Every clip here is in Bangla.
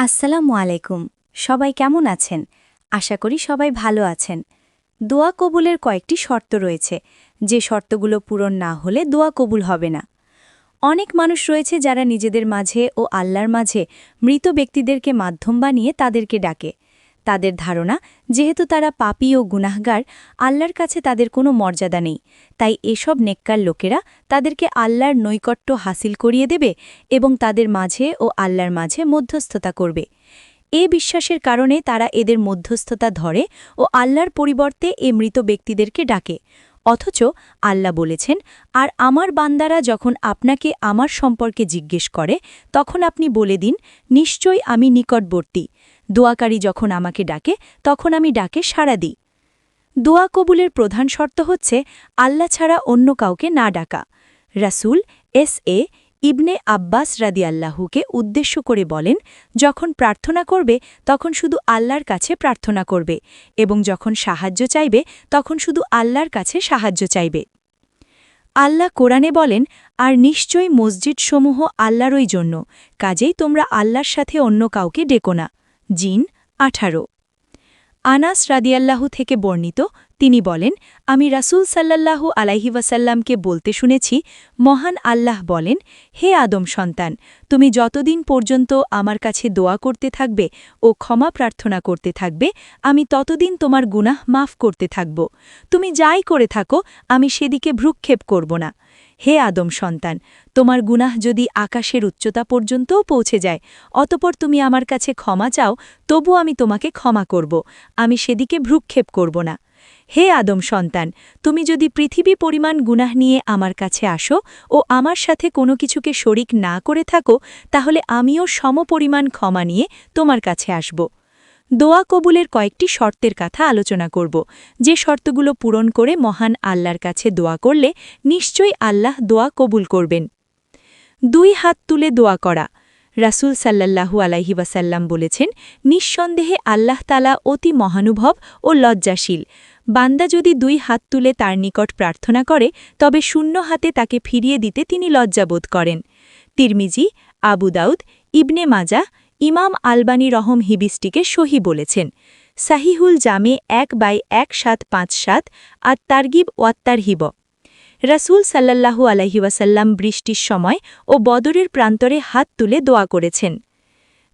আসসালামু আলাইকুম। সবাই কেমন আছেন? আশা করি সবাই ভালো আছেন। দোয়া কবুলের কয়েকটি শর্ত রয়েছে, যে শর্তগুলো পূরণ না হলে দোয়া কবুল হবে না। অনেক মানুষ রয়েছে যারা নিজেদের মাঝে ও আল্লাহর মাঝে মৃত ব্যক্তিদেরকে মাধ্যম বানিয়ে তাদেরকে ডাকে। তাদের ধারণা, যেহেতু তারা পাপী ও গুনাহগার, আল্লাহর কাছে তাদের কোনো মর্যাদা নেই, তাই এসব নেককার লোকেরা তাদেরকে আল্লাহর নৈকট্য হাসিল করিয়ে দেবে এবং তাদের মাঝে ও আল্লাহর মাঝে মধ্যস্থতা করবে। এ বিশ্বাসের কারণে তারা এদের মধ্যস্থতা ধরে ও আল্লাহর পরিবর্তে এ মৃত ব্যক্তিদেরকে ডাকে। অথচ আল্লাহ বলেছেন, আর আমার বান্দারা যখন আপনাকে আমার সম্পর্কে জিজ্ঞেস করে, তখন আপনি বলে দিন, নিশ্চয়ই আমি নিকটবর্তী। দোয়াকারী যখন আমাকে ডাকে, তখন আমি ডাকে সাড়া দিই। দোয়া কবুলের প্রধান শর্ত হচ্ছে আল্লাহ ছাড়া অন্য কাউকে না ডাকা। রাসূল এস.এ. ইবনে আব্বাস রাদিয়াল্লাহুকে উদ্দেশ্য করে বলেন, যখন প্রার্থনা করবে তখন শুধু আল্লাহর কাছে প্রার্থনা করবে এবং যখন সাহায্য চাইবে তখন শুধু আল্লাহর কাছে সাহায্য চাইবে। আল্লাহ কোরআনে বলেন, আর নিশ্চয়ই মসজিদসমূহ আল্লাহরই জন্য, কাজেই তোমরা আল্লাহর সাথে অন্য কাউকে ডেকো না। জিন 18। আনাস রাদিয়াল্লাহু থেকে বর্ণিত, তিনি বলেন, আমি রাসূল সাল্লাল্লাহু আলাইহি ওয়াসাল্লামকে বলতে শুনেছি, মহান আল্লাহ বলেন, হে আদম সন্তান, তুমি যতদিন পর্যন্ত আমার কাছে দোয়া করতে থাকবে ও ক্ষমা প্রার্থনা করতে থাকবে, আমি ততদিন তোমার গুনাহ মাফ করতে থাকব। তুমি যাই করে থাকো, আমি সেদিকে ভ্রুক্ষেপ করব না। হে আদম সন্তান, তোমার গুনাহ যদি আকাশের উচ্চতা পর্যন্তও পৌঁছে যায়, অতপর তুমি আমার কাছে ক্ষমা চাও, তবু আমি তোমাকে ক্ষমা করব, আমি সেদিকে ভ্রুক্ষেপ করব না। হে আদম সন্তান, তুমি যদি পৃথিবী পরিমাণ গুনাহ নিয়ে আমার কাছে আসো ও আমার সাথে কোনো কিছুকে শরিক না করে থাকো, তাহলে আমিও সমপরিমাণ ক্ষমা নিয়ে তোমার কাছে আসব। দোয়া কবুলের কয়েকটি শর্তের কথা আলোচনা করব, যে শর্তগুলো পূরণ করে মহান আল্লাহর কাছে দোয়া করলে নিশ্চয়ই আল্লাহ দোয়া কবুল করবেন। 2 হাত তুলে দোয়া করা। রাসূল সাল্লাল্লাহু আলাইহি ওয়াসাল্লাম বলেছেন, নিঃসন্দেহে আল্লাহ তাআলা অতি মহানুভব ও লজ্জাশীল। বান্দা যদি 2 হাত তুলে তার নিকট প্রার্থনা করে, তবে শূন্য হাতে তাকে ফিরিয়ে দিতে তিনি লজ্জাবোধ করেন। তিরমিজি, আবু দাউদ, ইবনে মাজাহ, ইমাম আলবানী হিবিসটিকে সহি বলেছেন। সাহিহুল জামে 1/1757 আর তারগিব ওয়াত্তারহিব। রাসূল সাল্লাল্লাহু আলাইহি ওয়াসাল্লাম বৃষ্টির সময় ও বদরের প্রান্তরে হাত তুলে দোয়া করেছেন।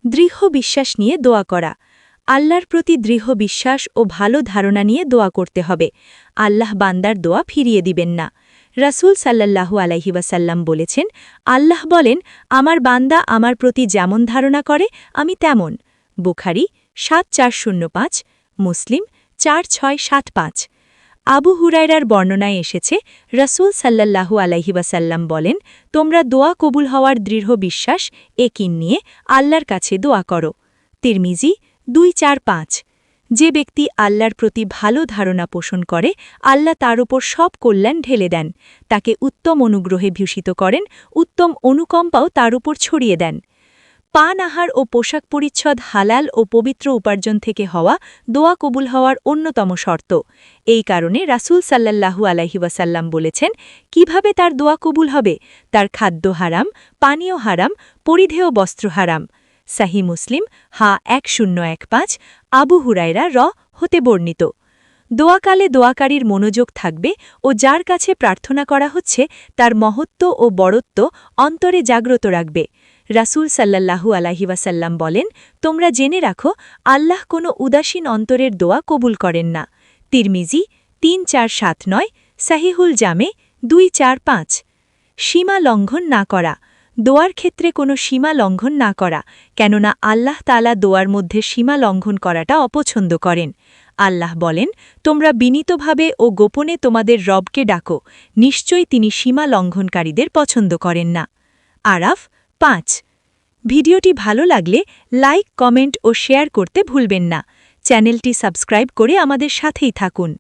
দৃঢ় বিশ্বাস নিয়ে দোয়া করা। আল্লাহর প্রতি দৃঢ় বিশ্বাস ও ভালো ধারণা নিয়ে দোয়া করতে হবে। আল্লাহ বান্দার দোয়া ফিরিয়ে দিবেন না। রাসূল সাল্লাল্লাহু আলাইহি ওয়াসাল্লাম বলেছেন, আল্লাহ বলেন, আমার বান্দা আমার প্রতি যেমন ধারণা করে আমি তেমন। বুখারী ৭৪০৫, মুসলিম ৪৬৭৫। আবু হুরায়রার বর্ণনায় এসেছে, রাসূল সাল্লাল্লাহু আলাইহি ওয়াসাল্লাম বলেন, তোমরা দোয়া কবুল হওয়ার দৃঢ় বিশ্বাস একিন নিয়ে আল্লাহর কাছে দোয়া করো। তিরমিজি 245। যে ব্যক্তি আল্লাহর প্রতি ভালো ধারণা পোষণ করে, আল্লাহ তার উপর সব কল্যাণ ঢেলে দেন, তাকে উত্তম অনুগ্রহে ভূষিত করেন, উত্তম অনুকম্পাও তার উপর ছড়িয়ে দেন। পান আহার ও পোশাক পরিচ্ছদ হালাল ও পবিত্র উপার্জন থেকে হওয়া দোয়া কবুল হওয়ার অন্যতম শর্ত। এই কারণে রাসূল সাল্লাল্লাহু আলাইহি ওয়াসাল্লাম বলেছেন, কিভাবে তার দোয়া কবুল হবে? তার খাদ্য হারাম, পানীয় হারাম, পরিধেয় বস্ত্র হারাম। সাহি মুসলিম 1015, আবু হুরায়রা হতে বর্ণিত। দোয়াকালে দোয়াকারীর মনোযোগ থাকবে ও যার কাছে প্রার্থনা করা হচ্ছে তার মহত্ব ও বড়ত্ব অন্তরে জাগ্রত রাখবে। রাসূল সাল্লাল্লাহু আলাইহি ওয়াসাল্লাম বলেন, তোমরা জেনে রাখো, আল্লাহ কোনো উদাসীন অন্তরের দোয়া কবুল করেন না। তিরমিজি 3479, সাহিহুল জামে 245। সীমা লঙ্ঘন না করা। দোয়ার ক্ষেত্রে কোনো সীমা লঙ্ঘন না করা, কেননা আল্লাহ তাআলা দোয়ার মধ্যে সীমা লঙ্ঘন করাটা অপছন্দ করেন। আল্লাহ বলেন, তোমরা বিনীতভাবে ও গোপনে তোমাদের রবকে ডাকো, নিশ্চয়ই তিনি সীমা লঙ্ঘনকারীদের পছন্দ করেন না। আরাফ 5। ভিডিওটি ভালো লাগলে লাইক, কমেন্ট ও শেয়ার করতে ভুলবেন না। চ্যানেলটি সাবস্ক্রাইব করে আমাদের সাথেই থাকুন।